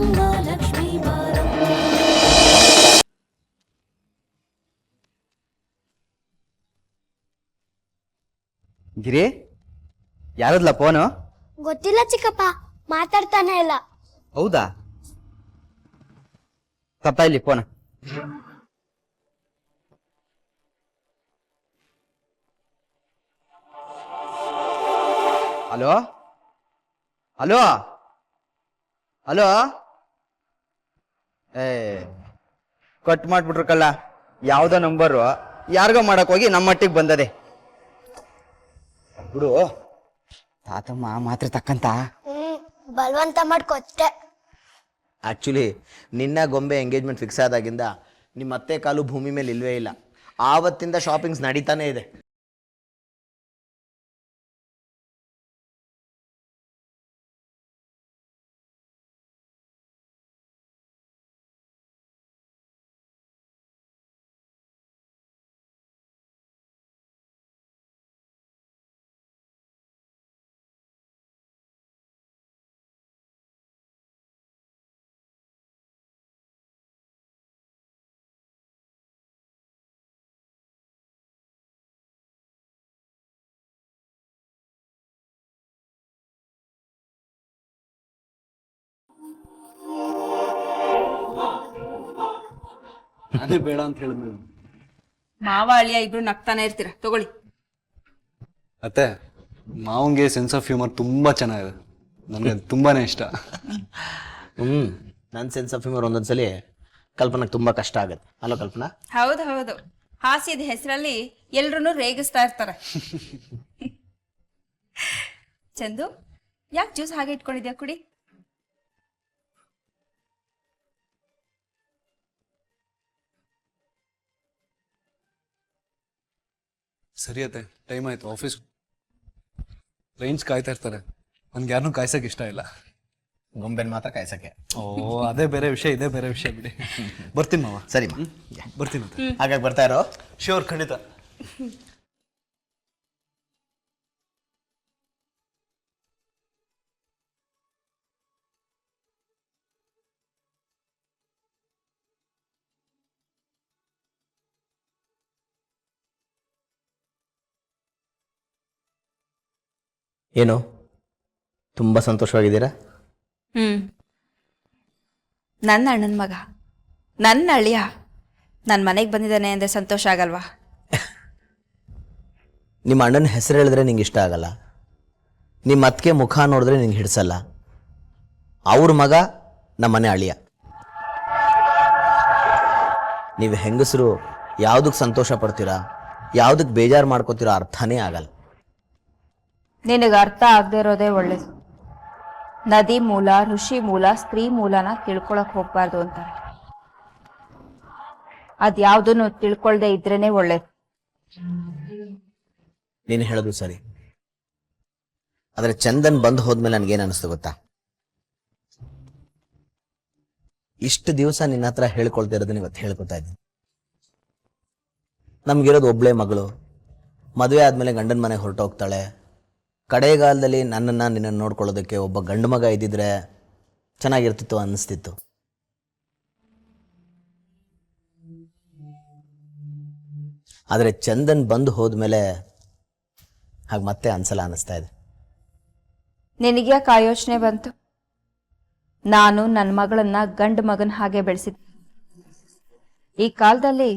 ಗಂಗಾ ಲಕ್ಷ್ಮೀ ಬಾರಮ್ಮ. ಗಿರಿ, ಯಾರದ್ಲ ಫೋನು? ಗೊತ್ತಿಲ್ಲ ಚಿಕ್ಕಪ್ಪ, ಮಾತಾಡ್ತಾನೆ ಇಲ್ಲ. ಹೌದಾ? ತಪ್ಪ ಇಲ್ಲಿ phone. Hello hello hello. Cut ಮಾಡ್ಬಿಟ್ರು ಕಲ್ಲ. ಯಾವ್ದೋ ನಂಬರು ಯಾರಿಗೋ ಮಾಡಕ್ ಹೋಗಿ ನಮ್ಮ ಮಟ್ಟಿಗೆ ಬಂದದೆ ಬಿಡು. ತಾತಮ್ಮ ಮಾತ್ರ ತಕ್ಕಂತ ಬಲವಂತ ಮಾಡ್ಕೊತ್ತೆ. ಆಕ್ಚುಲಿ ನಿನ್ನ ಗೊಂಬೆ ಎಂಗೇಜ್ಮೆಂಟ್ ಫಿಕ್ಸ್ ಆದಾಗಿಂದ ನಿಮ್ಮ ಅತ್ತೆ ಕಾಲು ಭೂಮಿ ಮೇಲೆ ಇಲ್ವೇ ಇಲ್ಲ. ಆವತ್ತಿಂದ ಶಾಪಿಂಗ್ಸ್ ನಡೀತಾನೆ ಇದೆ. ಅದೇ ಬೇಡ ಅಂತ ಹೇಳಿದ್ಮೇಲೆ ಮಾವ ಅಳಿಯ ಇಬ್ರು ನಗ್ತಾನೆ ಇರ್ತೀರ. ತಗೊಳ್ಳಿ. ಅತ್ತೆ, ಮಾವಂಗೆ ಸೆನ್ಸ್ ಆಫ್ ಹ್ಯೂಮರ್ ತುಂಬಾ ಚೆನ್ನಾಗಿದೆ. ನನಗೆ ತುಂಬಾನೇ ಇಷ್ಟ. ನನ್ನ ಸೆನ್ಸ್ ಆಫ್ ಹ್ಯೂಮರ್ ಒಂದೊಂದ್ಸಲಿ ಕಲ್ಪನಾಗೆ ತುಂಬಾ ಕಷ್ಟ ಆಗುತ್ತೆ. ಅಲ್ಲೋ ಕಲ್ಪನಾ? ಹೌದು ಹೌದು, ಹಾಸ್ಯದ ಹೆಸರಲ್ಲಿ ಎಲ್ರು ರೇಗಿಸ್ತಾ ಇರ್ತಾರೆ. ಚಂದು, ಯಾಕೆ ಜ್ಯೂಸ್ ಹಾಗೆ ಇಟ್ಕೊಂಡಿದ್ಯಾ? ಕುಡಿ. ಸರಿ ಅತ್ತೆ, ಟೈಮ್ ಆಯ್ತು. ಆಫೀಸ್ ಟ್ರೈನ್ಸ್ ಕಾಯ್ತಾ ಇರ್ತಾರೆ. ನನ್ಗೆ ಯಾರನ್ನೂ ಕಾಯ್ಸಕ್ ಇಷ್ಟ ಇಲ್ಲ. ಗೊಂಬೆನ್ ಮಾತ್ರ ಕಾಯ್ಸಕ್ಕೆ. ಓ, ಅದೇ ಬೇರೆ ವಿಷಯ, ಇದೇ ಬೇರೆ ವಿಷಯ ಬಿಡಿ. ಬರ್ತೀನಿ ಮಾವ. ಸರಿ ಬರ್ತೀನಿ ಅತ್ತೆ. ಹಾಗಾಗಿ ಬರ್ತಾ ಇರೋ. ಶ್ಯೂರ್, ಖಂಡಿತ. ಏನು ತುಂಬಾ ಸಂತೋಷವಾಗಿದ್ದೀರಾ? ನನ್ನ ಅಣ್ಣನ ಮಗ, ನನ್ನ ಅಳಿಯ ನನ್ನ ಮನೆಗೆ ಬಂದಿದ್ದಾನೆ ಅಂದರೆ ಸಂತೋಷ ಆಗಲ್ವಾ? ನಿಮ್ಮ ಅಣ್ಣನ ಹೆಸರು ಹೇಳಿದ್ರೆ ನಿಂಗೆ ಇಷ್ಟ ಆಗಲ್ಲ. ನಿಮ್ಮ ಅತ್ತಿಗೆ ಮುಖ ನೋಡಿದ್ರೆ ನಿಂಗೆ ಹಿಡಿಸಲ್ಲ. ಅವ್ರ ಮಗ ನಮ್ಮನೆ ಅಳಿಯ. ನೀವು ಹೆಂಗಸರು ಯಾವುದಕ್ಕೆ ಸಂತೋಷ ಪಡ್ತೀರಾ, ಯಾವುದಕ್ಕೆ ಬೇಜಾರು ಮಾಡ್ಕೋತೀರಾ ಅರ್ಥನೇ ಆಗಲ್ಲ. ನಿನಗೆ ಅರ್ಥ ಆಗದೆ ಇರೋದೇ ಒಳ್ಳೇದು. ನದಿ ಮೂಲ, ಋಷಿ ಮೂಲ, ಸ್ತ್ರೀ ಮೂಲನ ತಿಳ್ಕೊಳಕ್ ಹೋಗ್ಬಾರ್ದು ಅಂತಾರೆ. ಅದ್ಯಾವುದನ್ನು ತಿಳ್ಕೊಳ್ದೆ ಇದ್ರೇನೆ ಒಳ್ಳೇದು. ನೀನು ಹೇಳೋದು ಸರಿ. ಆದರೆ ಚಂದನ್ ಬಂದು ಹೋದ್ಮೇಲೆ ನನಗೇನು ಅನಿಸ್ತು ಗೊತ್ತಾ? ಇಷ್ಟು ದಿವಸ ನಿನ್ನ ಹತ್ರ ಹೇಳ್ಕೊಳ್ತಿರೋದನ್ನ ಇವತ್ತು ಹೇಳ್ಕೊತಾ ಇದ್ದೀನಿ. ನಮ್ಗಿರೋದು ಒಬ್ಳೇ ಮಗಳು. ಮದುವೆ ಆದ್ಮೇಲೆ ಗಂಡನ ಮನೆಗೆ ಹೊರಟೋಗ್ತಾಳೆ. ಕಡೆಗಾಲದಲ್ಲಿ ನಿನ್ನನ್ನು ನೋಡ್ಕೊಳ್ಳೋದಕ್ಕೆ ಒಬ್ಬ ಗಂಡು ಮಗ ಇದ್ದಿದ್ರೆ ಚೆನ್ನಾಗಿರ್ತಿತ್ತು ಅನ್ನಿಸ್ತಿತ್ತು. ಆದರೆ ಚಂದನ್ ಬಂದು ಹೋದ್ಮೇಲೆ ಹಾಗೆ ಮತ್ತೆ ಅನ್ಸಲ ಅನ್ನಿಸ್ತಾ ಇದೆ. ನಿನಗ್ಯಾಕೆ ಆ ಯೋಚನೆ ಬಂತು? ನಾನು ನನ್ನ ಮಗಳನ್ನ ಗಂಡು ಮಗನ ಹಾಗೆ ಬೆಳೆಸಿದ್ದೆ. ಈ ಕಾಲದಲ್ಲಿ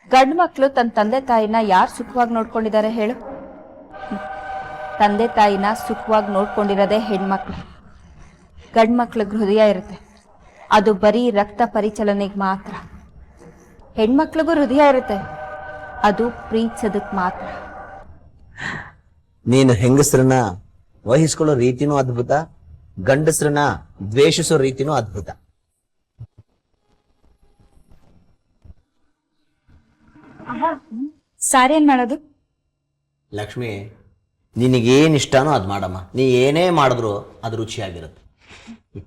ಗಂಡು ಮಕ್ಕಳು ತನ್ನ ತಂದೆ ತಾಯಿನ ಯಾರು ಸುಖವಾಗಿ ನೋಡ್ಕೊಂಡಿದ್ದಾರೆ ಹೇಳು? ತಂದೆ ತಾಯಿನ ಸುಖವಾಗಿ ನೋಡ್ಕೊಂಡಿರೋದೇ ಹೆಣ್ಮಕ್ಳು. ಗಂಡು ಮಕ್ಳಿಗೆ ಹೃದಯ ಇರುತ್ತೆ, ಅದು ಬರೀ ರಕ್ತ ಪರಿಚಲನೆಗೆ ಮಾತ್ರ. ಹೆಣ್ಮಕ್ಳಿಗೂ ಹೃದಯ ಇರುತ್ತೆ, ಅದು ಪ್ರೀತಿಸೋದಕ್ಕೆ ಮಾತ್ರ. ನೀನು ಹೆಂಗಸರನ್ನ ವಹಿಸ್ಕೊಳ್ಳೋ ರೀತಿನೂ ಅದ್ಭುತ, ಗಂಡಸರನ್ನ ದ್ವೇಷಿಸೋ ರೀತಿನೂ ಅದ್ಭುತ. ಸಾರಿ ಏನ್ ಮಾಡೋದು? ಲಕ್ಷ್ಮಿ, ನಿನಗೇನು ಇಷ್ಟನೋ ಅದು ಮಾಡಮ್ಮ. ನೀ ಏನೇ ಮಾಡಿದ್ರು ಅದು ರುಚಿಯಾಗಿರುತ್ತೆ.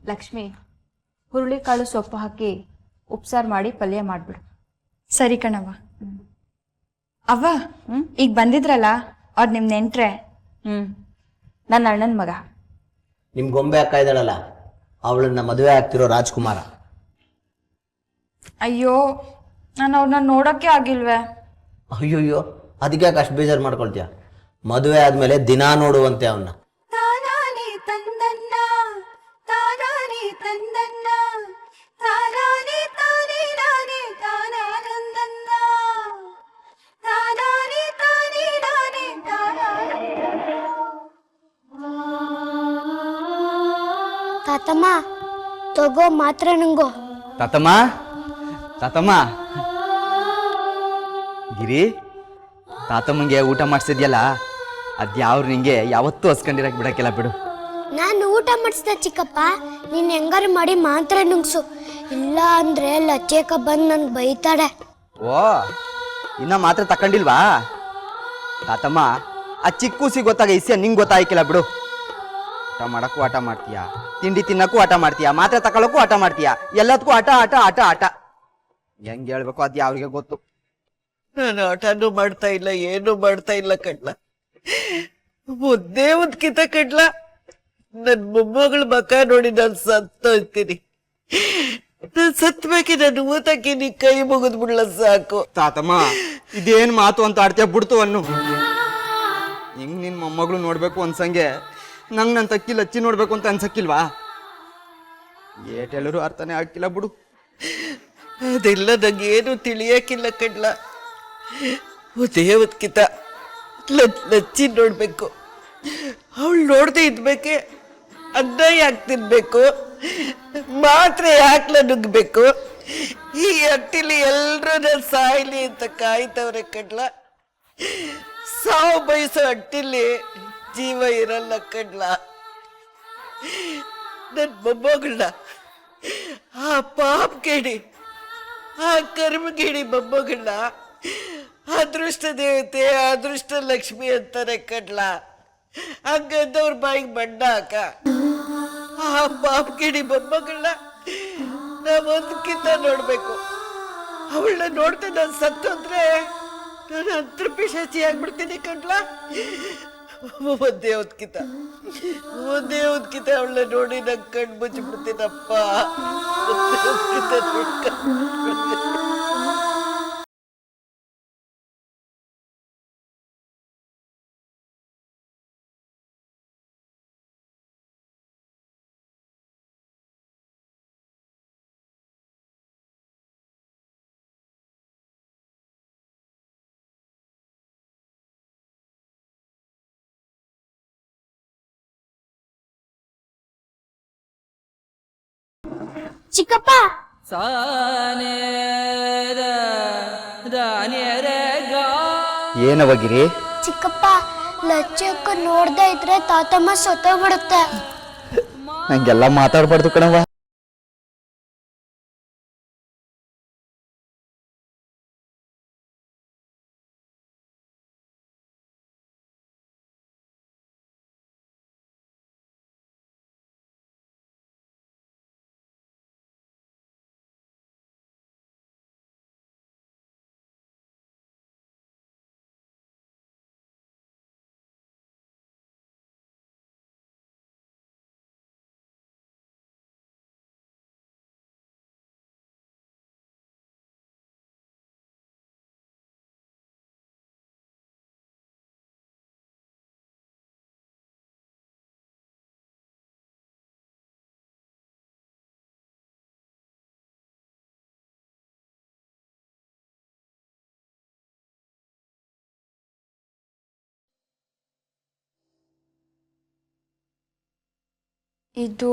ಲಕ್ಷ್ಮಿ, ಹುರುಳಿಕಾಳು ಸೊಪ್ಪು ಹಾಕಿ ಉಪ್ಸಾರು ಮಾಡಿ ಪಲ್ಯ ಮಾಡ್ಬಿಡು. ಸರಿ ಕಣವ್ವ. ಅವ್ವ, ಈಗ ಬಂದಿದ್ರಲ್ಲ ಅವ್ರು ನಿಮ್ ನೆಂಟ್ರೆ? ನನ್ನ ಅಣ್ಣನ ಮಗ. ನಿಮ್ ಗೊಂಬೆ ಅಕ್ಕ ಇದ್ದಾಳಲ್ಲ ಅವಳನ್ನ ಮದುವೆ ಆಗ್ತಿರೋ ರಾಜ್ಕುಮಾರ. ಅಯ್ಯೋ ನಾನು ಅವ್ರನ್ನ ನೋಡೋಕ್ಕೆ ಆಗಿಲ್ವೇ. ಅಯ್ಯೋಯ್ಯೋ, ಅದಕ್ಕೆ ಯಾಕೆ ಅಷ್ಟು ಬೇಜಾರು ಮಾಡ್ಕೊಳ್ತೀಯ? ಮದುವೆ ಆದಮೇಲೆ ದಿನಾ ನೋಡುವಂತೆ ಅವನ್ನ. ತಾನಾನೇ ತಂದನ್ನ ತಾನಾನೇ ತಂದನ್ನ ತಾನಾನೇ ತಾನೇ ನಾನೇ ತಾನಾನಂದನ್ನ ತಾನಾನೇ ತಾನೇ ನಾನೇ ತಾತಮ್ಮ ತಗೋ ಮಾತ್ರ ನಂಗೋ. ತಾತಮ್ಮ ತಾತಮ್ಮ ಗಿರಿ, ತಾತಮ್ಮಂಗೆ ಊಟ ಮಾಡಿಸಿದ್ಯಲ್ಲ ಅದ್ಯಾವ್ರು ನಿಂಗೆ ಯಾವತ್ತೂ ಹಸ್ಕೊಂಡಿರಕ್ ಬಿಡಕ್ಕಿಲ್ಲ ಬಿಡು. ನಾನು ಊಟ ಮಾಡಿಸ್ದೆ ಚಿಕ್ಕಪ್ಪ, ನೀನ್ ಹೆಂಗಾರು ಮಾಡಿ ಮಾತ್ರ ನುಂಗ್ಸು, ಇಲ್ಲ ಅಂದ್ರೆ ಲಚ್ಚೇಕ ಬಂದು ನನ್ಗೆ ಬೈತಾಳೆ. ಓ, ಇನ್ನ ಮಾತ್ರ ತಕೊಂಡಿಲ್ವಾ? ತಾತಮ್ಮ ಆ ಚಿಕ್ಕ ಕೂಸಿ ಗೊತ್ತಾಗ ಇಸ್ಯ ನಿಂಗೆ ಗೊತ್ತಾಯ್ಕಿಲ್ಲ ಬಿಡು. ಊಟ ಮಾಡಕ್ಕೂ ಆಟ ಮಾಡ್ತೀಯ, ತಿಂಡಿ ತಿನ್ನಕ್ಕೂ ಆಟ ಮಾಡ್ತೀಯ, ಮಾತ್ರೆ ತಗೊಳಕ್ಕೂ ಆಟ ಮಾಡ್ತೀಯ, ಎಲ್ಲದಕ್ಕೂ ಆಟ ಆಟ ಆಟ ಆಟ. ಹೆಂಗ್ ಹೇಳ್ಬೇಕು ಅದ್ ಯಾವ್ರಿಗೆ ಗೊತ್ತು. ನಾನು ಆಟನೂ ಮಾಡ್ತಾ ಇಲ್ಲ, ಏನು ಮಾಡ್ತಾ ಇಲ್ಲ ಕಡ್ಲ. ಮುದ್ದೆ ಒಂದ್ಕಿತ ಕಡ್ಲ. ನನ್ ಮೊಮ್ಮಗಳ ಮಕ ನೋಡಿ ನಾನು ಸತ್ತೋಯ್ತೀನಿ. ನಾನ್ ಸತ್ಬೇಕಿ ನನ್ನ ಊತಕ್ಕೆ ನೀ ಕೈ ಮುಗಿದ್ ಬಿಡ್ಲ ಸಾಕು. ತಾತಮ್ಮ ಇದೇನ್ ಮಾತು ಅಂತ ಆಡ್ತೀಯ ಬಿಡ್ತು ಅನ್ನು. ಹಿಂಗ್ ನಿನ್ ಮೊಮ್ಮಗಳು ನೋಡ್ಬೇಕು ಅನ್ಸಂಗೆ ನಂಗ್ ನನ್ ತಕ್ಕಿ ಲಚ್ಚಿ ನೋಡ್ಬೇಕು ಅಂತ ಅನ್ಸಕ್ಕಿಲ್ವಾ? ಏಟ್ ಹೇಳರು ಅರ್ಥನೇ ಆಗ್ತಿಲ್ಲ ಬಿಡು. ಅದೆಲ್ಲ ನಂಗೇನು ತಿಳಿಯಕ್ಕಿಲ್ಲ ಕಡ್ಲ. ಮುದ್ದೆ ಒಂದ್ಕಿತ ಲಚ್ಚಿ ನೋಡ್ಬೇಕು. ಅವಳು ನೋಡ್ದೆ ಇದ್ಬೇಕೆ. ಅನ್ನ ಯಾಕೆ ತಿನ್ಬೇಕು, ಮಾತ್ರೆ ಯಾಕೆ ನುಗ್ಬೇಕು? ಈ ಅಟ್ಟಿಲಿ ಎಲ್ರೂ ನಾನು ಸಾಯ್ಲಿ ಅಂತ ಕಾಯ್ತವ್ರೆ ಕಡ್ಲ. ಸಾವು ಬಯಸೋ ಅಟ್ಟಿಲಿ ಜೀವ ಇರಲ್ಲ ಕಡ್ಲ. ನನ್ ಮೊಮ್ಮಗಳನ್ನ ಆ ಪಾಪ್ ಕೇಳಿ, ಆ ಕರ್ಮಗೇಡಿ ಮೊಮ್ಮಗಳನ್ನ ಅದೃಷ್ಟ ದೇವತೆ, ಅದೃಷ್ಟ ಲಕ್ಷ್ಮಿ ಅಂತಾರೆ ಕಡ್ಲ. ಹಂಗಂದವ್ರ ಬಾಯಿಗೆ ಬಣ್ಣ ಹಾಕ. ಆ ಪಾಪ್ಗಿಡಿ ಮೊಮ್ಮಗಳನ್ನ ನಾವೊಂದಕ್ಕಿಂತ ನೋಡ್ಬೇಕು. ಅವಳನ್ನ ನೋಡ್ತಾ ನಾನು ಸತ್ತೋದ್ರೆ ನಾನು ಅಂತರ್ಪಿಶಾಚಿ ಆಗ್ಬಿಡ್ತೀನಿ ಕಡ್ಲ. ಒಂದೇ ಹೊತ್ಕಿತ ಅವಳನ್ನ ನೋಡಿ ನಂಗೆ ಕಣ್ಣು ಮುಚ್ಚಿಬಿಡ್ತೀನಪ್ಪ. ಒಂದೇ ಹೊತ್ಕಿತ ನೋಡ್ಕೊಂಡು ಚಿಕ್ಕಪ್ಪ ಏನವಗಿರಿ? ಚಿಕ್ಕಪ್ಪ ಲಚ್ಚಕ್ಕ ನೋಡ್ದೆ ಇದ್ರೆ ತಾತಮ್ಮ ಸತ್ತೋಗ್ಬಿಡುತ್ತೆ. ಹಂಗೆಲ್ಲ ಮಾತಾಡ್ಬಾರ್ದು ಕಣವ. ಇದು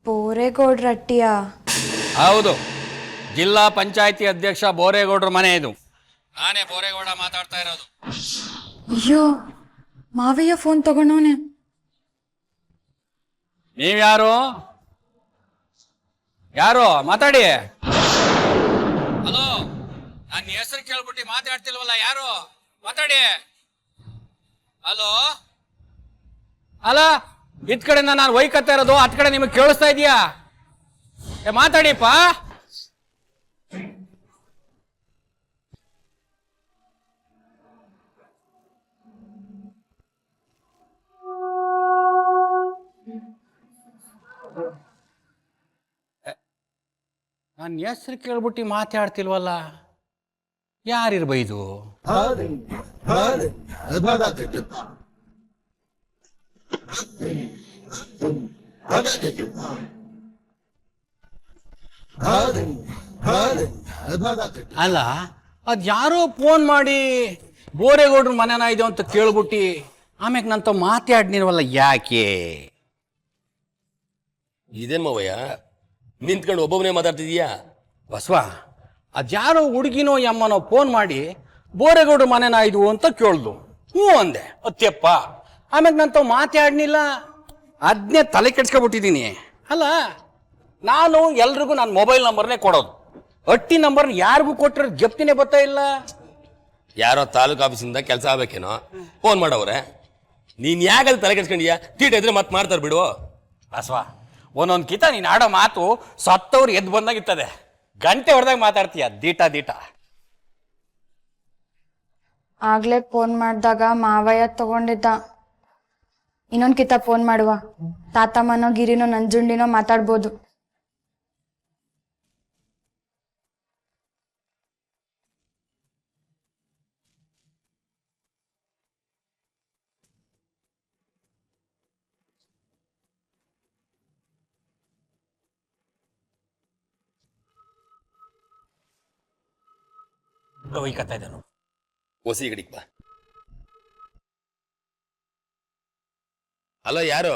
ಬೋರೇಗೌಡ್ರ ಅಟ್ಟಿಯಾ? ಹೌದು, ಜಿಲ್ಲಾ ಪಂಚಾಯತಿ ಅಧ್ಯಕ್ಷ ಬೋರೇಗೌಡ್ರ ಮನೆ ಇದು. ನಾನೇ ಬೋರೇಗೌಡ ಮಾತಾಡ್ತಾ ಇರೋದು. ಅಯ್ಯೋ, ಮಾವಯ್ಯ ಫೋನ್ ತಗೊಂಡವನೆ. ನೀವ್ಯಾರು? ಯಾರು ಮಾತಾಡಿ? ಹಲೋ, ನನ್ನ ಹೆಸರು ಕೇಳ್ಬಿಟ್ಟು ಮಾತಾಡ್ತಿಲ್ವಲ್ಲ, ಯಾರು ಮಾತಾಡಿ? ಹಲೋ, ಅಲ್ಲ ಇದ್ ಕಡೆಯಿಂದ ನಾನು ವೈಕತ್ತಾ ಇರೋದು, ಹತ್ ಕಡೆ ನಿಮಗೆ ಕೇಳಿಸ್ತಾ ಇದೆಯಾ? ಮಾತಾಡಿಪ್ಪ. ನನ್ನ ಹೆಸ್ರು ಕೇಳ್ಬಿಟ್ಟು ಮಾತಾಡ್ತಿಲ್ವಲ್ಲ, ಯಾರಿರ್ಬೈದು? ಅಲ್ಲ, ಅದ್ಯಾರೋ ಫೋನ್ ಮಾಡಿ ಬೋರೇಗೌಡ್ರ ಮನೆನ ಇದೆ ಅಂತ ಕೇಳ್ಬಿಟ್ಟು ಆಮ್ಯಾಗ ನಂತ ಮಾತಾಡ್ನಿರ್ವಲ್ಲ, ಯಾಕೆ? ಇದೇನ್ ಮಾವಯ್ಯ ನಿಂತ್ಕೊಂಡು ಒಬ್ಬೊಬ್ಬನೇ ಮಾತಾಡ್ತಿದೀಯಾ? ಬಸವ, ಅದ್ಯಾರೋ ಹುಡುಗಿನೋ ಯಮ್ಮನೋ ಫೋನ್ ಮಾಡಿ ಬೋರೇಗೌಡ್ರ ಮನೆನ ಇದು ಅಂತ ಕೇಳ್ದು. ಹ್ಞೂ ಅಂದೆ, ಅತ್ಯಪ್ಪ. ಆಮ್ಯಾಗ ನಂತ ಮಾತಾಡ್ನಿಲ್ಲ, ಅದನ್ನೇ ತಲೆ ಕೆಡ್ಸ್ಕೊಬಿಟ್ಟಿದ್ದೀನಿ. ಅಲ್ಲ, ನಾನು ಎಲ್ರಿಗೂ ನನ್ನ ಮೊಬೈಲ್ ನಂಬರ್ನೇ ಕೊಡೋದು. ಅಟ್ಟಿ ನಂಬರ್ ಯಾರಿಗೂ ಕೊಟ್ಟರೆ ಜಪ್ತಿನೇ ಬರ್ತಾ ಇಲ್ಲ. ಯಾರೋ ತಾಲೂಕು ಆಫೀಸಿಂದ ಕೆಲಸ ಆಗ್ಬೇಕೇನೋ ಫೋನ್ ಮಾಡವ್ರೆ, ನೀನ್ ಯಾಕಂದ್ರೆ ತಲೆ ಕೆಡ್ಸ್ಕೊಂಡಿಯಾ? ತೀಟ ಇದ್ರೆ ಮತ್ತೆ ಮಾಡ್ತಾರೆ ಬಿಡು. ಬಸವ, ಒಂದೊಂದು ಕಿತ ನೀನು ಆಡೋ ಮಾತು ಸತ್ತವ್ರು ಎದ್ದು ಬಂದಾಗಿರ್ತದೆ. ಗಂಟೆ ಹೊಡೆದಾಗ ಮಾತಾಡ್ತೀಯ ದೀಟ ದೀಟ. ಆಗ್ಲೇ ಫೋನ್ ಮಾಡಿದಾಗ ಮಾವಯ್ಯ ತಗೊಂಡಿದ್ದ. ಇನ್ನೊಂದ್ ಕಿತ ಫೋನ್ ಮಾಡುವ, ತಾತಮ್ಮನೋ ಗಿರಿನೋ ನಂಜುಂಡಿನೋ ಮಾತಾಡ್ಬೋದು. ಒಯ್ಕತ್ತಾ ಇದ್ದಾನು. ಹೊಸಿ ಗಡಿಗೆ ಬಾ. ಅಲ್ಲ, ಯಾರು?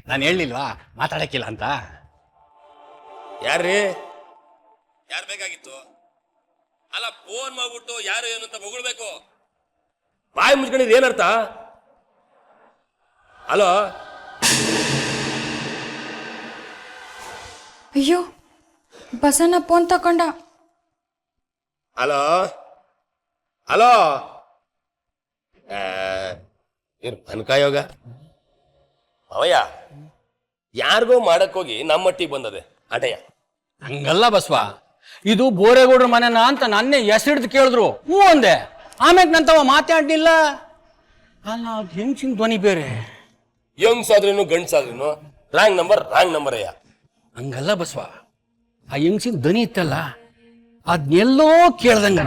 ನಾನು ಹೇಳಿಲ್ವಾ ಮಾತಾಡಕ್ಕಿಲ್ಲ ಅಂತ? ಯಾರ್ರೀ? ಯಾರು ಬೇಕಾಗಿತ್ತು? ಅಲ್ಲ, ಫೋನ್ ಮಾಡ್ಬಿಟ್ಟು ಯಾರು ಏನು ಅಂತ ಹೊಗಳ್ಬೇಕು. ಬಾಯಿ ಮುಚ್ಕೊಂಡಿದ್ ಏನರ್ಥ? ಹಲೋ, ಅಯ್ಯೋ, ಬಸನ ಫೋನ್ ತಕೊಂಡ. ಹಲೋ ಹಲೋ, ಏನು ಅನ್ಕಾಯೋಗ ಅವಯ್ಯ? ಯಾರಿಗೋ ಮಾಡಕ್ಕೋಗಿ ನಮ್ಮ ಮಟ್ಟಿಗೆ ಬಂದದೆ ಅಟಯ್ಯ. ಹಂಗಲ್ಲ ಬಸವ, ಇದು ಬೋರೇಗೌಡ್ರ ಮನೆನ ಅಂತ ನನ್ನೇ ಹೆಸರಿಡ್ದು ಕೇಳಿದ್ರು. ಹ್ಞೂ ಅಂದೆ. ಆಮ್ಯಾಗ ನಂತವ ಮಾತಾಡ್ಲಿಲ್ಲ. ಅಲ್ಲ, ಅದು ಹೆಂಗ್ಸಿನ ಧ್ವನಿ ಬೇರೆ. ಹೆಂಗ್ಸಾದ್ರೇನು ಗಂಡ್ಸಾದ್ರೇನು ರಾಂಗ್ ನಂಬರ್ ಅಯ್ಯ. ಹಂಗಲ್ಲ ಬಸವ, ಆ ಹೆಂಗ್ಸಿನ ಧ್ವನಿ ಇತ್ತಲ್ಲ, ಅದ್ನೆಲ್ಲೋ ಕೇಳ್ದಂಗ.